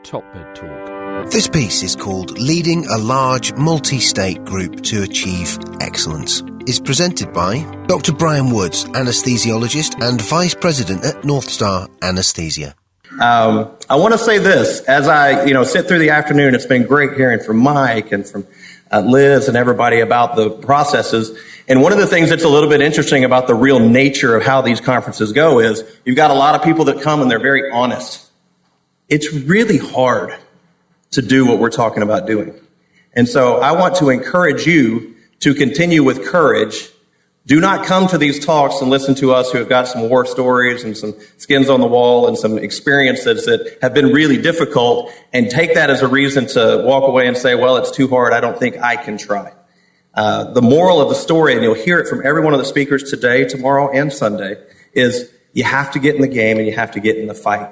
TopMedTalk. This piece is called Leading a Large Multi-State Group to Achieve Excellence. It's presented by Dr. Brian Woods, Anesthesiologist and Vice President at NorthStar Anesthesia. I want to say this, as I sit through the afternoon, it's been great hearing from Mike and from Liz and everybody about the processes. And one of the things that's a little bit interesting about the real nature of how these conferences go is you've got a lot of people that come and they're very honest. It's really hard to do what we're talking about doing. And so I want to encourage you to continue with courage. Do not come to these talks and listen to us who have got some war stories and some skins on the wall and some experiences that have been really difficult and take that as a reason to walk away and say, well, it's too hard. I don't think I can try. The moral of the story, and you'll hear it from every one of the speakers today, tomorrow, and Sunday, is you have to get in the game and you have to get in the fight.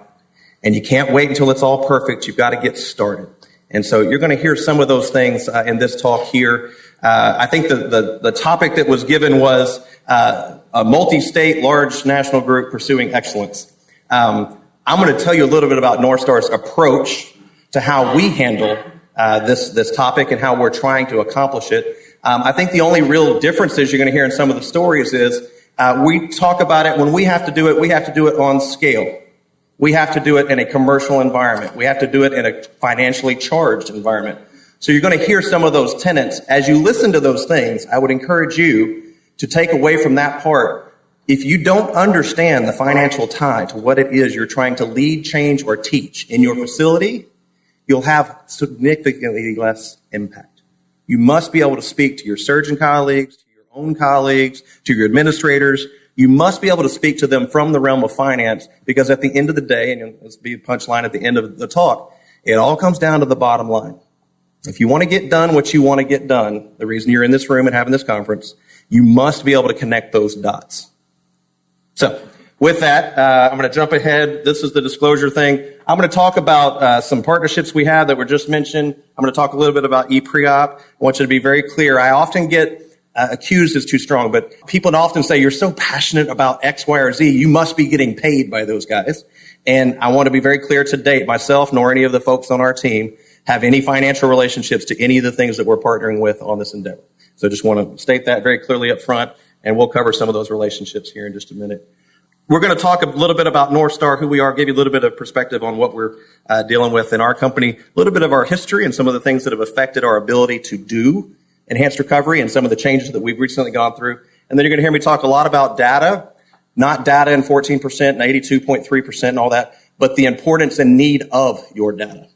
And you can't wait until it's all perfect. You've got to get started. And so you're going to hear some of those things in this talk here. I think the topic that was given was a multi-state, large national group pursuing excellence. I'm going to tell you a little bit about NorthStar's approach to how we handle this topic and how we're trying to accomplish it. I think the only real differences you're going to hear in some of the stories is we talk about it when we have to do it on scale. We have to do it in a commercial environment. We have to do it in a financially charged environment. So you're going to hear some of those tenets. As you listen to those things, I would encourage you to take away from that part. If you don't understand the financial tie to what it is you're trying to lead, change, or teach in your facility, you'll have significantly less impact. You must be able to speak to your surgeon colleagues, to your own colleagues, to your administrators. You must be able to speak to them from the realm of finance, because at the end of the day, and this will be a punchline at the end of the talk, it all comes down to the bottom line. If you want to get done what you want to get done, the reason you're in this room and having this conference, you must be able to connect those dots. So with that, I'm going to jump ahead. This is the disclosure thing. I'm going to talk about some partnerships we have that were just mentioned. I'm going to talk a little bit about e-pre-op. I want you to be very clear. I often get accused is too strong, but people often say, you're so passionate about X, Y, or Z, you must be getting paid by those guys. And I want to be very clear to date, myself nor any of the folks on our team have any financial relationships to any of the things that we're partnering with on this endeavor. So I just want to state that very clearly up front, and we'll cover some of those relationships here in just a minute. We're going to talk a little bit about NorthStar, who we are, give you a little bit of perspective on what we're dealing with in our company, a little bit of our history and some of the things that have affected our ability to do enhanced recovery and some of the changes that we've recently gone through. And then you're going to hear me talk a lot about data, not data in 14% and 82.3% and all that, but the importance and need of your data.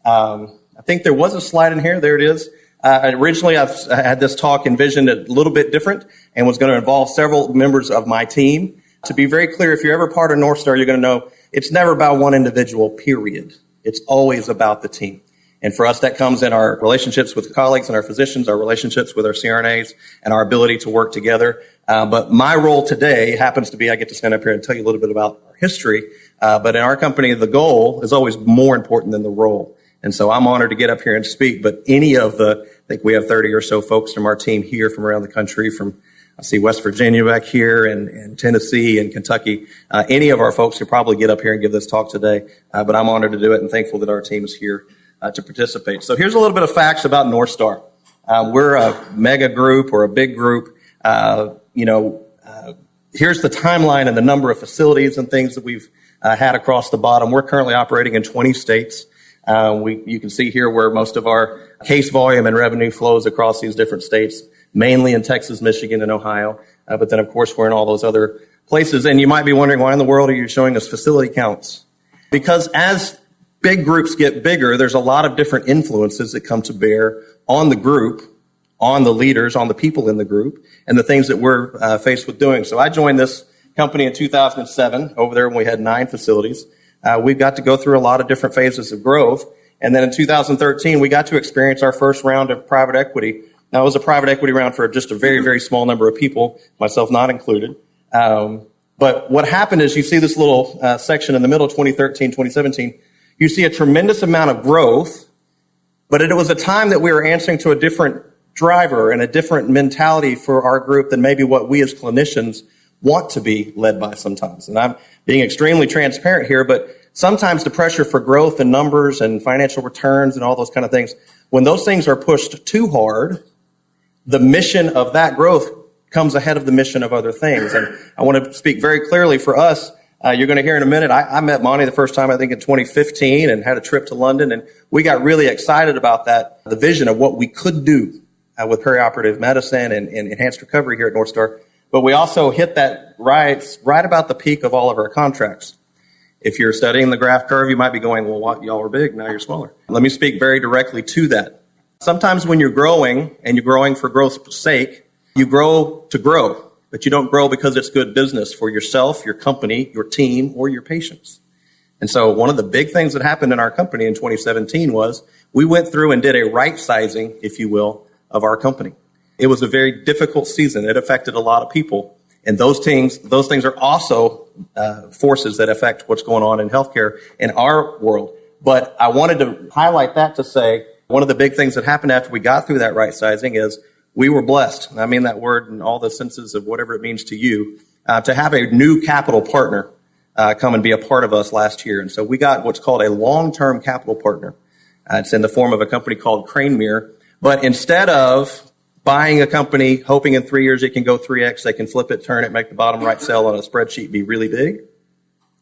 I think there was a slide in here. There it is. Originally, I had this talk envisioned a little bit different and was going to involve several members of my team. To be very clear, if you're ever part of NorthStar, you're going to know it's never about one individual, period. It's always about the team. And for us, that comes in our relationships with colleagues and our physicians, our relationships with our CRNAs, and our ability to work together. But my role today happens to be, I get to stand up here and tell you a little bit about our history. But in our company, the goal is always more important than the role. And so I'm honored to get up here and speak. But any of I think we have 30 or so folks from our team here from around the country, from I see West Virginia back here and Tennessee and Kentucky. Any of our folks could probably get up here and give this talk today. But I'm honored to do it and thankful that our team is here to participate. So here's a little bit of facts about NorthStar. We're a mega group or a big group. Here's the timeline and the number of facilities and things that we've had across the bottom. We're currently operating in 20 states. You can see here where most of our case volume and revenue flows across these different states, mainly in Texas, Michigan, and Ohio. But then, of course, we're in all those other places. And you might be wondering, why in the world are you showing us facility counts? Because as big groups get bigger, there's a lot of different influences that come to bear on the group, on the leaders, on the people in the group, and the things that we're faced with doing. So I joined this company in 2007, over there when we had 9 facilities. We got to go through a lot of different phases of growth. And then in 2013, we got to experience our first round of private equity. Now, it was a private equity round for just a very, very small number of people, myself not included. But what happened is you see this little section in the middle, 2013, 2017. You see a tremendous amount of growth, but it was a time that we were answering to a different driver and a different mentality for our group than maybe what we as clinicians want to be led by sometimes. And I'm being extremely transparent here, but sometimes the pressure for growth and numbers and financial returns and all those kind of things, when those things are pushed too hard, the mission of that growth comes ahead of the mission of other things. And I want to speak very clearly for us. You're going to hear in a minute, I met Monty the first time, I think in 2015, and had a trip to London. And we got really excited about that, the vision of what we could do with perioperative medicine and enhanced recovery here at NorthStar. But we also hit that right about the peak of all of our contracts. If you're studying the graph curve, you might be going, well, what, y'all were big, now you're smaller. Let me speak very directly to that. Sometimes when you're growing, and you're growing for growth's sake, you grow to grow. But you don't grow because it's good business for yourself, your company, your team, or your patients. And so one of the big things that happened in our company in 2017 was we went through and did a right sizing, if you will, of our company. It was a very difficult season. It affected a lot of people. And those things are also forces that affect what's going on in healthcare in our world. But I wanted to highlight that to say one of the big things that happened after we got through that right sizing is we were blessed, and I mean that word in all the senses of whatever it means to you, to have a new capital partner come and be a part of us last year. And so we got what's called a long-term capital partner. It's in the form of a company called Cranemere. But instead of buying a company, hoping in 3 years it can go 3x, they can flip it, turn it, make the bottom right cell on a spreadsheet be really big.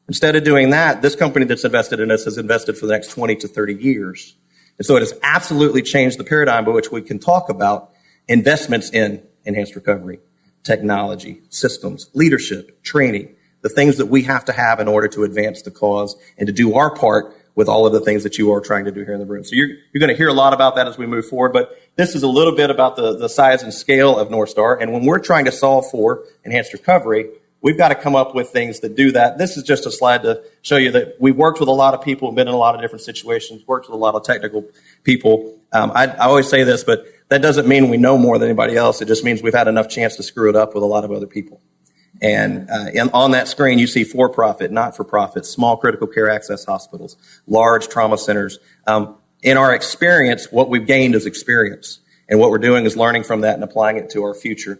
Instead of doing that, this company that's invested in us has invested for the next 20 to 30 years. And so it has absolutely changed the paradigm by which we can talk about investments in enhanced recovery, technology, systems, leadership, training, the things that we have to have in order to advance the cause and to do our part with all of the things that you are trying to do here in the room. So you're going to hear a lot about that as we move forward, but this is a little bit about the size and scale of NorthStar. And when we're trying to solve for enhanced recovery, we've got to come up with things that do that. This is just a slide to show you that we've worked with a lot of people, been in a lot of different situations, worked with a lot of technical people. I always say this, but that doesn't mean we know more than anybody else. It just means we've had enough chance to screw it up with a lot of other people. And on that screen, you see for-profit, not-for-profit, small critical care access hospitals, large trauma centers. In our experience, what we've gained is experience. And what we're doing is learning from that and applying it to our future.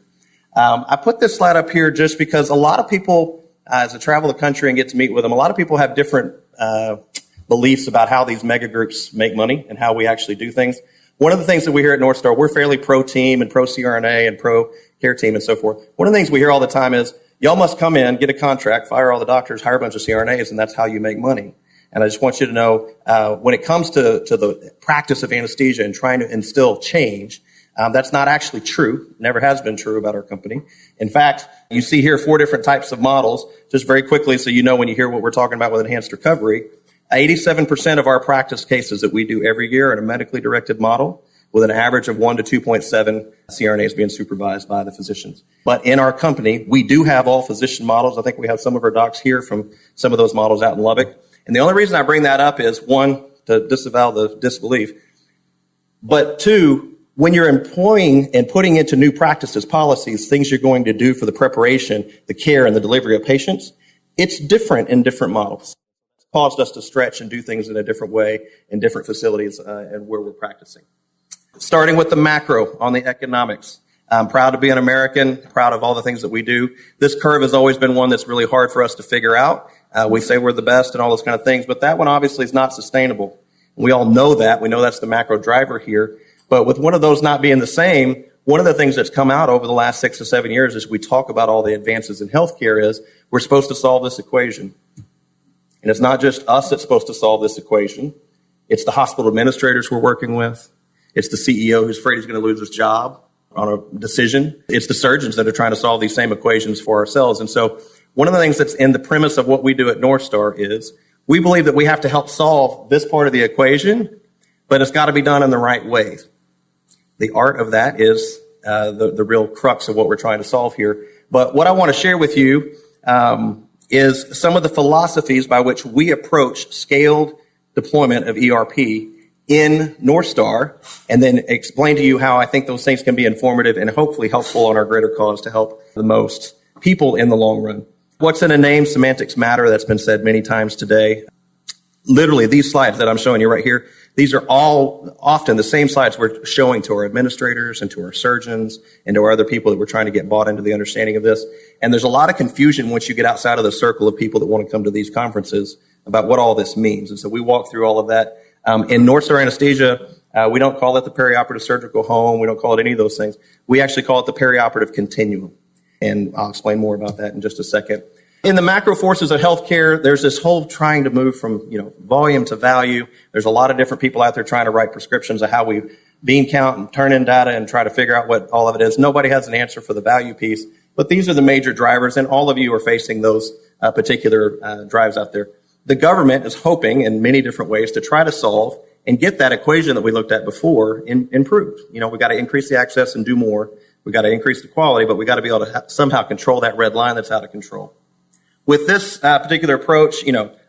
I put this slide up here just because a lot of people, as I travel the country and get to meet with them, a lot of people have different beliefs about how these mega groups make money and how we actually do things. One of the things that we hear at NorthStar, we're fairly pro-team and pro-CRNA and pro-care team and so forth. One of the things we hear all the time is, y'all must come in, get a contract, fire all the doctors, hire a bunch of CRNAs, and that's how you make money. And I just want you to know, when it comes to the practice of anesthesia and trying to instill change, that's not actually true. Never has been true about our company. In fact, you see here 4 different types of models. Just very quickly, so you know when you hear what we're talking about with enhanced recovery, 87% of our practice cases that we do every year are in a medically directed model with an average of 1 to 2.7 CRNAs being supervised by the physicians. But in our company, we do have all physician models. I think we have some of our docs here from some of those models out in Lubbock. And the only reason I bring that up is, 1, to disavow the disbelief, but 2, when you're employing and putting into new practices, policies, things you're going to do for the preparation, the care, and the delivery of patients, it's different in different models. It's caused us to stretch and do things in a different way in different facilities and where we're practicing. Starting with the macro on the economics. I'm proud to be an American, proud of all the things that we do. This curve has always been one that's really hard for us to figure out. We say we're the best and all those kind of things, but that one obviously is not sustainable. We all know that. We know that's the macro driver here. But with one of those not being the same, one of the things that's come out over the last 6 to 7 years as we talk about all the advances in healthcare is we're supposed to solve this equation. And it's not just us that's supposed to solve this equation. It's the hospital administrators we're working with. It's the CEO who's afraid he's going to lose his job on a decision. It's the surgeons that are trying to solve these same equations for ourselves. And so one of the things that's in the premise of what we do at NorthStar is we believe that we have to help solve this part of the equation, but it's got to be done in the right way. The art of that is the real crux of what we're trying to solve here. But what I want to share with you is some of the philosophies by which we approach scaled deployment of ERP in NorthStar, and then explain to you how I think those things can be informative and hopefully helpful on our greater cause to help the most people in the long run. What's in a name? Semantics matter. That's been said many times today. Literally, these slides that I'm showing you right here, these are all often the same slides we're showing to our administrators and to our surgeons and to our other people that we're trying to get bought into the understanding of this. And there's a lot of confusion once you get outside of the circle of people that want to come to these conferences about what all this means. And so we walk through all of that. In NorthStar Anesthesia, we don't call it the perioperative surgical home. We don't call it any of those things. We actually call it the perioperative continuum. And I'll explain more about that in just a second. In the macro forces of healthcare, there's this whole trying to move from, volume to value. There's a lot of different people out there trying to write prescriptions of how we bean count and turn in data and try to figure out what all of it is. Nobody has an answer for the value piece, but these are the major drivers, and all of you are facing those particular drives out there. The government is hoping in many different ways to try to solve and get that equation that we looked at before improved. We got to increase the access and do more. We got to increase the quality, but we got to be able to somehow control that red line that's out of control. With this particular approach,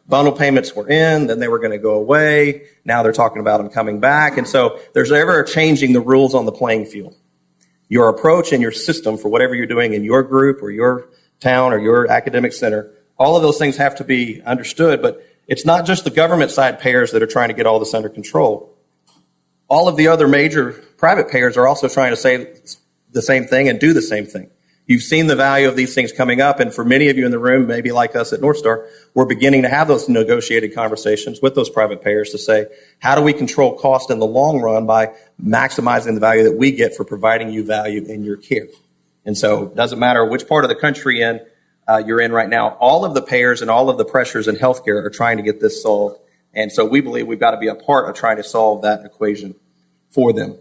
bundle payments were in, then they were going to go away. Now they're talking about them coming back. And so there's ever changing the rules on the playing field. Your approach and your system for whatever you're doing in your group or your town or your academic center, all of those things have to be understood. But it's not just the government side payers that are trying to get all this under control. All of the other major private payers are also trying to say the same thing and do the same thing. You've seen the value of these things coming up, and for many of you in the room, maybe like us at NorthStar, we're beginning to have those negotiated conversations with those private payers to say, how do we control cost in the long run by maximizing the value that we get for providing you value in your care? And so it doesn't matter which part of the country you're in right now, all of the payers and all of the pressures in healthcare are trying to get this solved. And so we believe we've got to be a part of trying to solve that equation for them.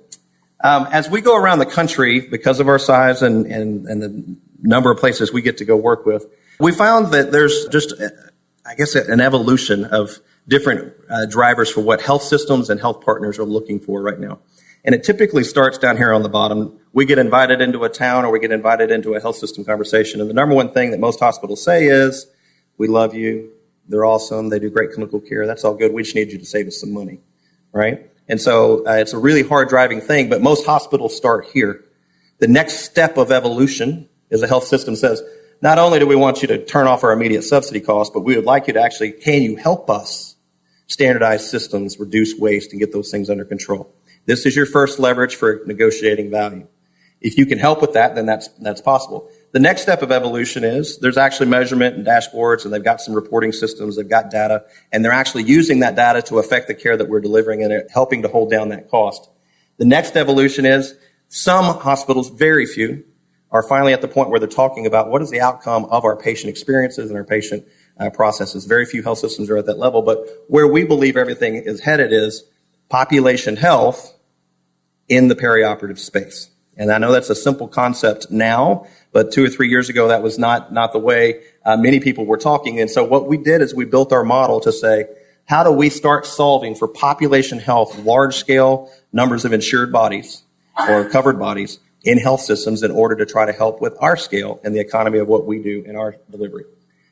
As we go around the country, because of our size and the number of places we get to go work with, we found that there's just, an evolution of different drivers for what health systems and health partners are looking for right now. And it typically starts down here on the bottom. We get invited into a town or we get invited into a health system conversation. And the number one thing that most hospitals say is, we love you. They're awesome. They do great clinical care. That's all good. We just need you to save us some money, right? And so it's a really hard driving thing, but most hospitals start here. The next step of evolution is a health system says, not only do we want you to turn off our immediate subsidy costs, but we would like you to actually, can you help us standardize systems, reduce waste, and get those things under control? This is your first leverage for negotiating value. If you can help with that, then that's possible. The next step of evolution is there's actually measurement and dashboards, and they've got some reporting systems, they've got data, and they're actually using that data to affect the care that we're delivering and helping to hold down that cost. The next evolution is some hospitals, very few, are finally at the point where they're talking about what is the outcome of our patient experiences and our patient processes. Very few health systems are at that level, but where we believe everything is headed is population health in the perioperative space. And I know that's a simple concept now, but 2 or 3 years ago, that was not the way many people were talking. And so what we did is we built our model to say, how do we start solving for population health, large scale numbers of insured bodies or covered bodies in health systems in order to try to help with our scale and the economy of what we do in our delivery.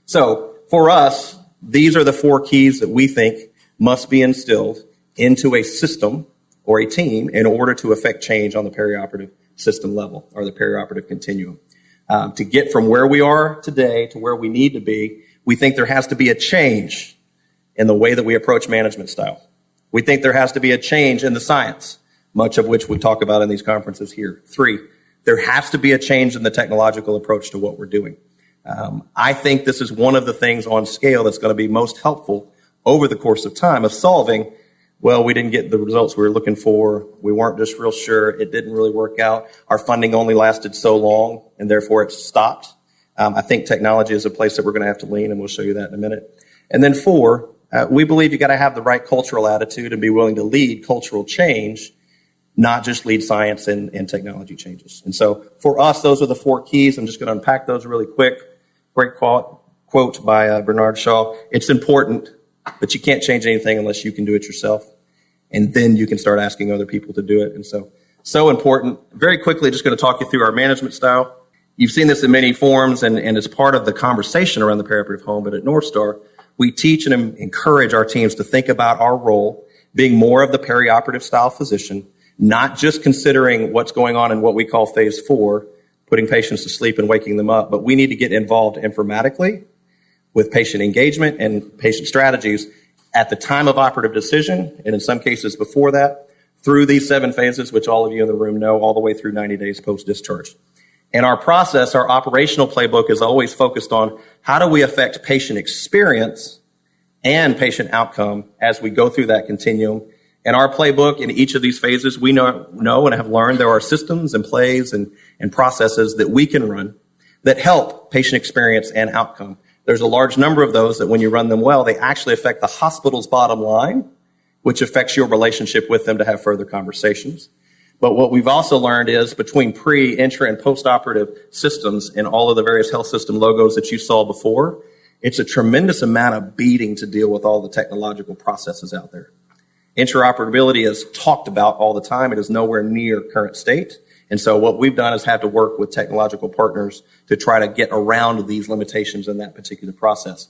So for us, these are the 4 keys that we think must be instilled into a system or a team in order to affect change on the perioperative system level or the perioperative continuum. To get from where we are today to where we need to be, we think there has to be a change in the way that we approach management style. We think there has to be a change in the science, much of which we talk about in these conferences here. 3, there has to be a change in the technological approach to what we're doing. I think this is one of the things on scale that's going to be most helpful over the course of time of solving, well, we didn't get the results we were looking for. We weren't just real sure. It didn't really work out. Our funding only lasted so long, and therefore it stopped. I think technology is a place that we're going to have to lean, and we'll show you that in a minute. And then 4, we believe you got to have the right cultural attitude and be willing to lead cultural change, not just lead science and technology changes. And so for us, those are the 4 keys. I'm just going to unpack those really quick. Great quote by Bernard Shaw. It's important, but you can't change anything unless you can do it yourself. And then you can start asking other people to do it. And so important. Very quickly, just going to talk you through our management style. You've seen this in many forms, and it's part of the conversation around the perioperative home. But at NorthStar, we teach and encourage our teams to think about our role being more of the perioperative style physician, not just considering what's going on in what we call phase 4, putting patients to sleep and waking them up, but we need to get involved informatically with patient engagement and patient strategies at the time of operative decision, and in some cases before that, through these 7 phases, which all of you in the room know, all the way through 90 days post-discharge. And our process, our operational playbook is always focused on how do we affect patient experience and patient outcome as we go through that continuum. In our playbook, in each of these phases, we know and have learned there are systems and plays and processes that we can run that help patient experience and outcome. There's a large number of those that when you run them well, they actually affect the hospital's bottom line, which affects your relationship with them to have further conversations. But what we've also learned is between pre, intra, and post-operative systems in all of the various health system logos that you saw before, it's a tremendous amount of beating to deal with all the technological processes out there. Interoperability is talked about all the time. It is nowhere near current state. And so what we've done is had to work with technological partners to try to get around these limitations in that particular process.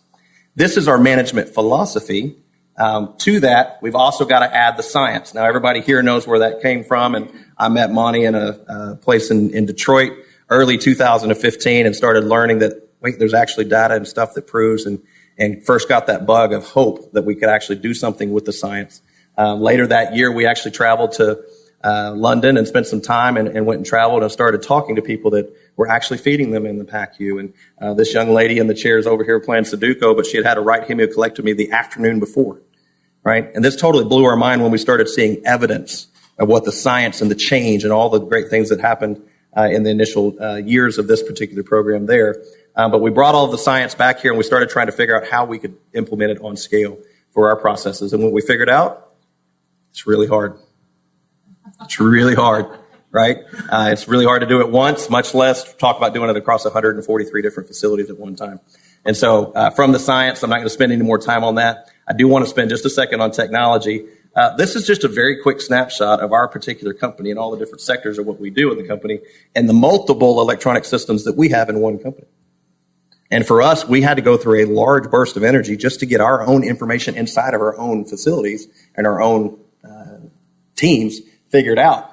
This is our management philosophy. To that, we've also got to add the science. Now, everybody here knows where that came from, and I met Monty in a place in Detroit early 2015 and started learning that, wait, there's actually data and stuff that proves, and first got that bug of hope that we could actually do something with the science. Later that year, we actually traveled to London and spent some time and went and traveled and started talking to people that were actually feeding them in the PACU. And this young lady in the chair is over here playing Sudoku, but she had a right hemiocolectomy the afternoon before. Right? And this totally blew our mind when we started seeing evidence of what the science and the change and all the great things that happened in the initial years of this particular program there. But we brought all of the science back here and we started trying to figure out how we could implement it on scale for our processes. And what we figured out, it's really hard. It's really hard, right? It's really hard to do it once, much less talk about doing it across 143 different facilities at one time. And so from the science, I'm not going to spend any more time on that. I do want to spend just a second on technology. This is just a very quick snapshot of our particular company and all the different sectors of what we do in the company and the multiple electronic systems that we have in one company. And for us, we had to go through a large burst of energy just to get our own information inside of our own facilities and our own teams figured out.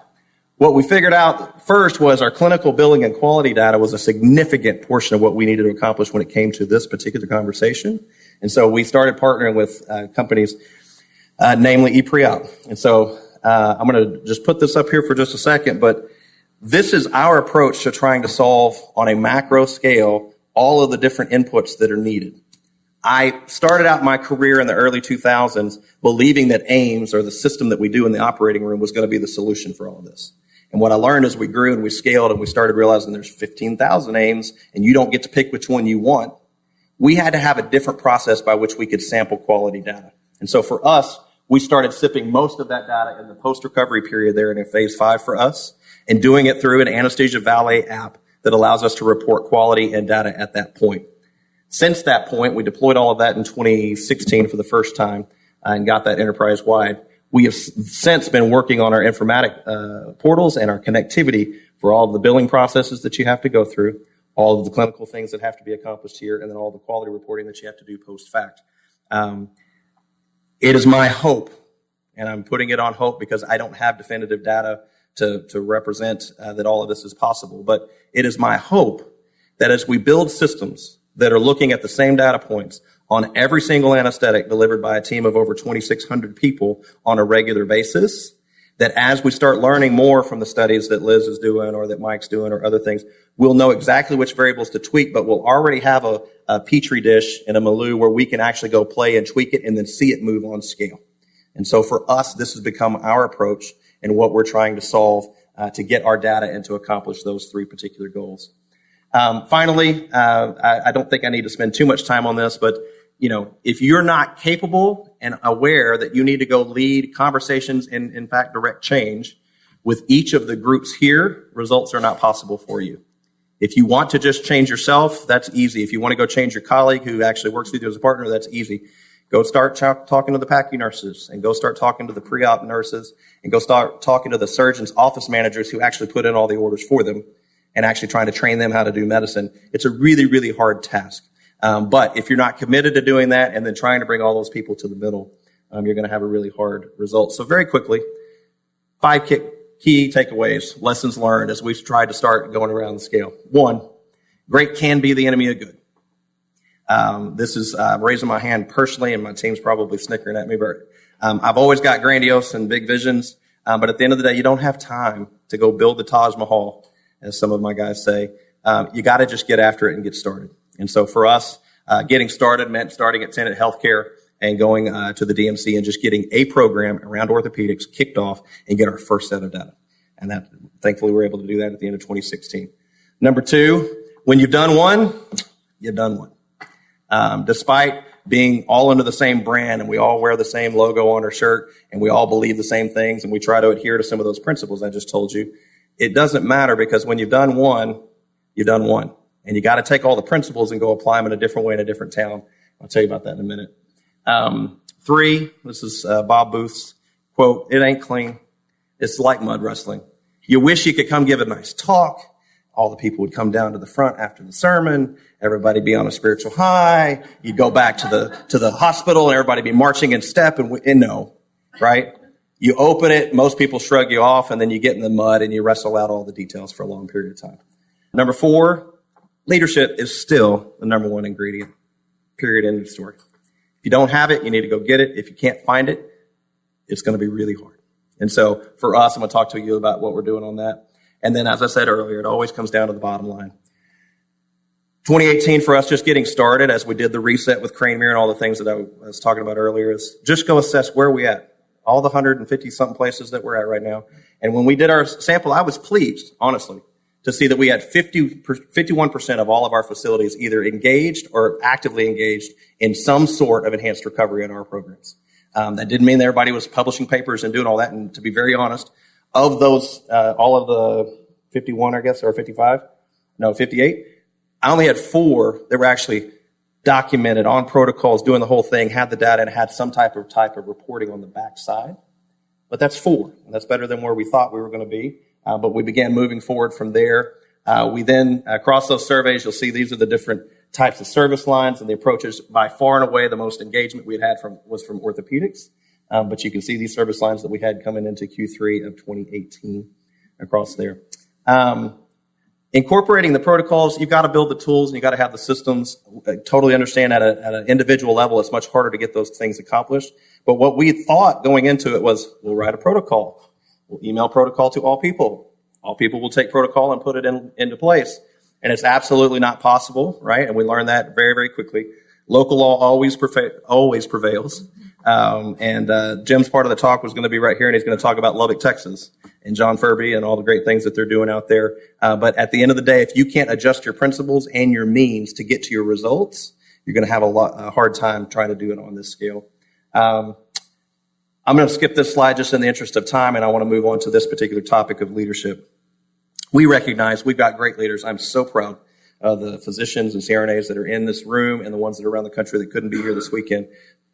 What we figured out first was our clinical billing and quality data was a significant portion of what we needed to accomplish when it came to this particular conversation. And so we started partnering with companies, namely ePreop. And so I'm going to just put this up here for just a second, but this is our approach to trying to solve on a macro scale all of the different inputs that are needed. I started out my career in the early 2000s believing that AIMS, or the system that we do in the operating room, was going to be the solution for all of this. And what I learned as we grew and we scaled and we started realizing there's 15,000 AIMS and you don't get to pick which one you want, we had to have a different process by which we could sample quality data. And so for us, we started sipping most of that data in the post-recovery period there in phase 5 for us and doing it through an Anesthesia Valet app that allows us to report quality and data at that point. Since that point, we deployed all of that in 2016 for the first time and got that enterprise-wide. We have since been working on our informatic portals and our connectivity for all of the billing processes that you have to go through, all of the clinical things that have to be accomplished here, and then all the quality reporting that you have to do post-fact. It is my hope, and I'm putting it on hope because I don't have definitive data to represent that all of this is possible, but it is my hope that as we build systems that are looking at the same data points on every single anesthetic delivered by a team of over 2,600 people on a regular basis, that as we start learning more from the studies that Liz is doing or that Mike's doing or other things, we'll know exactly which variables to tweak, but we'll already have a petri dish and a milieu where we can actually go play and tweak it and then see it move on scale. And so for us, this has become our approach and what we're trying to solve to get our data and to accomplish those three particular goals. Finally, I don't think I need to spend too much time on this, but if you're not capable and aware that you need to go lead conversations and, in fact, direct change with each of the groups here, results are not possible for you. If you want to just change yourself, that's easy. If you want to go change your colleague who actually works with you as a partner, that's easy. Go start talking to the PACU nurses and go start talking to the pre-op nurses and go start talking to the surgeons' office managers who actually put in all the orders for them and actually trying to train them how to do medicine. It's a really, really hard task. But if you're not committed to doing that and then trying to bring all those people to the middle, you're going to have a really hard result. So very quickly, 5 key takeaways, lessons learned as we've tried to start going around the scale. 1, great can be the enemy of good. This is raising my hand personally, and my team's probably snickering at me, but I've always got grandiose and big visions. But at the end of the day, you don't have time to go build the Taj Mahal, as some of my guys say. You got to just get after it and get started. And so for us, getting started meant starting at Tenet Healthcare and going to the DMC and just getting a program around orthopedics kicked off and get our first set of data. And that, thankfully, we were able to do that at the end of 2016. Number two, when you've done one, you've done one. Despite being all under the same brand and we all wear the same logo on our shirt and we all believe the same things and we try to adhere to some of those principles I just told you, it doesn't matter, because when you've done one, you've done one. And you got to take all the principles and go apply them in a different way in a different town. I'll tell you about that in a minute. Three, this is Bob Booth's quote, "It ain't clean. It's like mud wrestling. You wish you could come give a nice talk. All the people would come down to the front after the sermon. Everybody be on a spiritual high. You'd go back to the hospital and everybody be marching in step and no, right? You open it, most people shrug you off, and then you get in the mud and you wrestle out all the details for a long period of time." Number four, leadership is still the number one ingredient. Period. End of story. If you don't have it, you need to go get it. If you can't find it, it's going to be really hard. And so for us, I'm going to talk to you about what we're doing on that. And then, as I said earlier, it always comes down to the bottom line. 2018 for us, just getting started as we did the reset with Crane Mirror and all the things that I was talking about earlier, is just go assess where we at. All the 150 something places that we're at right now. And when we did our sample, I was pleased, honestly, to see that we had 51% of all of our facilities either engaged or actively engaged in some sort of enhanced recovery in our programs. That didn't mean that everybody was publishing papers and doing all that. And to be very honest, of those, all of the 51, I guess, or 55, no, 58, I only had 4 that were actually documented on protocols, doing the whole thing, had the data, and had some type of reporting on the backside. But that's 4, and that's better than where we thought we were going to be. But we began moving forward from there. We then, across those surveys, you'll see these are the different types of service lines and the approaches. By far and away, the most engagement we had was from orthopedics. But you can see these service lines that we had coming into Q3 of 2018 across there. Incorporating the protocols, you've got to build the tools and you've got to have the systems. I totally understand at an individual level, it's much harder to get those things accomplished. But what we thought going into it was, we'll write a protocol. We'll email protocol to all people. All people will take protocol and put it into place. And it's absolutely not possible, right? And we learned that very, very quickly. Local law always prevails. Jim's part of the talk was going to be right here, and he's going to talk about Lubbock, Texas, and John Furby and all the great things that they're doing out there. But at the end of the day, if you can't adjust your principles and your means to get to your results, you're going to have a hard time trying to do it on this scale. I'm going to skip this slide just in the interest of time, and I want to move on to this particular topic of leadership. We recognize we've got great leaders. I'm so proud of the physicians and CRNAs that are in this room and the ones that are around the country that couldn't be here this weekend.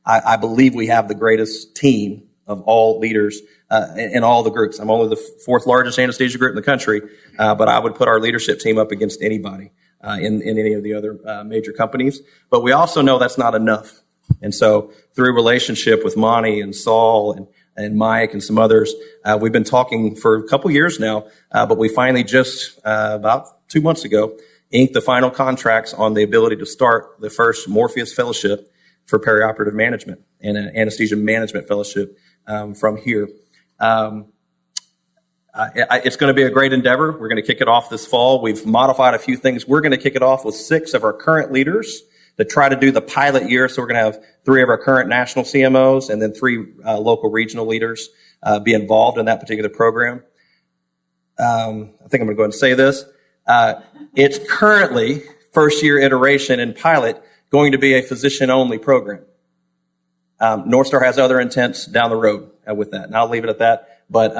I believe we have the greatest team of all leaders in all the groups. I'm only the 4th largest anesthesia group in the country, but I would put our leadership team up against anybody in any of the other major companies. But we also know that's not enough. And so through relationship with Monty and Saul and Mike and some others, we've been talking for a couple years now, but we finally just about 2 months ago inked the final contracts on the ability to start the first Morpheus Fellowship for perioperative management and an anesthesia management fellowship from here. It's going to be a great endeavor. We're going to kick it off this fall. We've modified a few things. We're going to kick it off with 6 of our current leaders to try to do the pilot year. So we're going to have 3 of our current national CMOs and then 3 local regional leaders be involved in that particular program. I think I'm going to go ahead and say this. It's currently first year iteration and pilot going to be a physician-only program. NorthStar has other intents down the road with that, and I'll leave it at that. But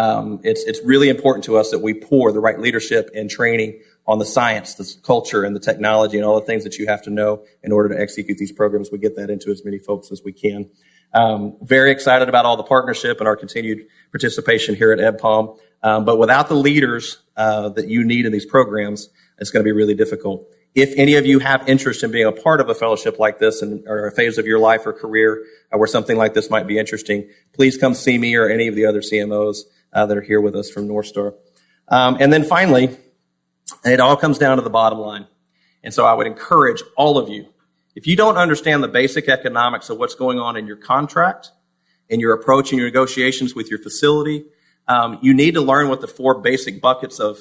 it's really important to us that we pour the right leadership and training on the science, the culture, and the technology, and all the things that you have to know in order to execute these programs. We get that into as many folks as we can. Very excited about all the partnership and our continued participation here at EdPalm. But without the leaders that you need in these programs, it's going to be really difficult. If any of you have interest in being a part of a fellowship like this or a phase of your life or career where something like this might be interesting, please come see me or any of the other CMOs that are here with us from NorthStar. And then finally, it all comes down to the bottom line. And so I would encourage all of you, if you don't understand the basic economics of what's going on in your contract and your approach and your negotiations with your facility, you need to learn what the 4 basic buckets of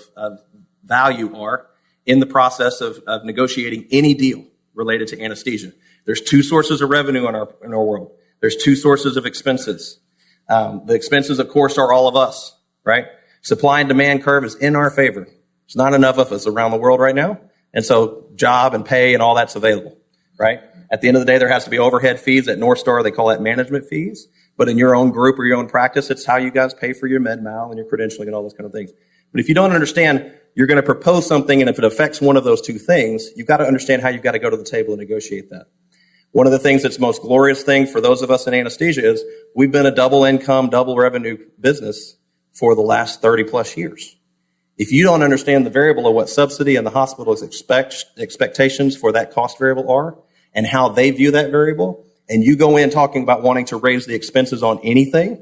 value are in the process of negotiating any deal related to anesthesia. There's 2 sources of revenue in our world. There's two sources of expenses. The expenses, of course, are all of us, right? Supply and demand curve is in our favor. There's not enough of us around the world right now. And so job and pay and all that's available, right? At the end of the day, there has to be overhead fees. At NorthStar, they call that management fees. But in your own group or your own practice, it's how you guys pay for your med mal and your credentialing and all those kind of things. But if you don't understand, you're going to propose something, and if it affects one of those two things, you've got to understand how you've got to go to the table and negotiate that. One of the things that's most glorious thing for those of us in anesthesia is we've been a double income, double revenue business for the last 30 plus years. If you don't understand the variable of what subsidy and the hospital's expectations for that cost variable are and how they view that variable, and you go in talking about wanting to raise the expenses on anything,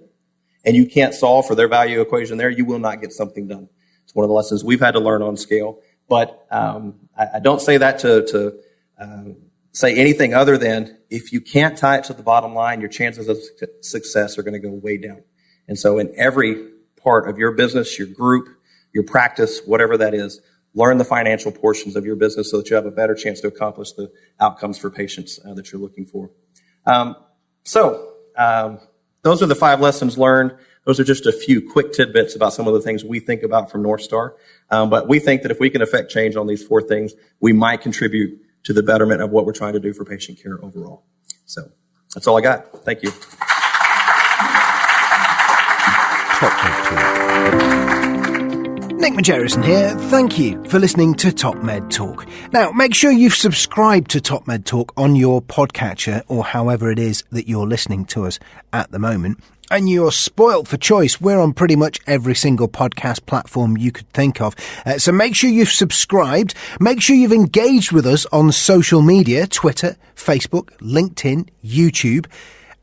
and you can't solve for their value equation there, you will not get something done. It's one of the lessons we've had to learn on scale. But I don't say that to say anything other than if you can't tie it to the bottom line, your chances of success are going to go way down. And so in every part of your business, your group, your practice, whatever that is, learn the financial portions of your business so that you have a better chance to accomplish the outcomes for patients that you're looking for. Those are the 5 lessons learned. Those are just a few quick tidbits about some of the things we think about from NorthStar. But we think that if we can affect change on these 4 things, we might contribute to the betterment of what we're trying to do for patient care overall. So that's all I got. Thank you. Nick Majerison here. Thank you for listening to TopMedTalk. Now, make sure you've subscribed to TopMedTalk on your podcatcher or however it is that you're listening to us at the moment. And you're spoilt for choice. We're on pretty much every single podcast platform you could think of. So make sure you've subscribed. Make sure you've engaged with us on social media, Twitter, Facebook, LinkedIn, YouTube.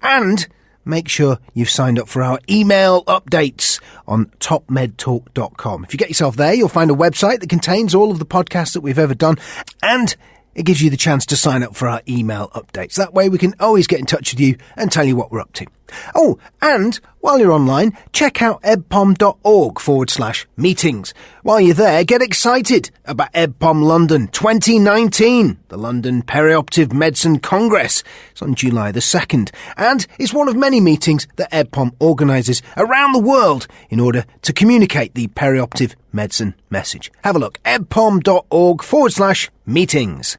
And make sure you've signed up for our email updates on topmedtalk.com. If you get yourself there, you'll find a website that contains all of the podcasts that we've ever done, and it gives you the chance to sign up for our email updates. That way we can always get in touch with you and tell you what we're up to. Oh, and while you're online, check out ebpom.org/meetings. While you're there, get excited about EBPOM London 2019, the London Perioperative Medicine Congress. It's on July the 2nd, and it's one of many meetings that EBPOM organises around the world in order to communicate the perioperative medicine message. Have a look, ebpom.org/meetings.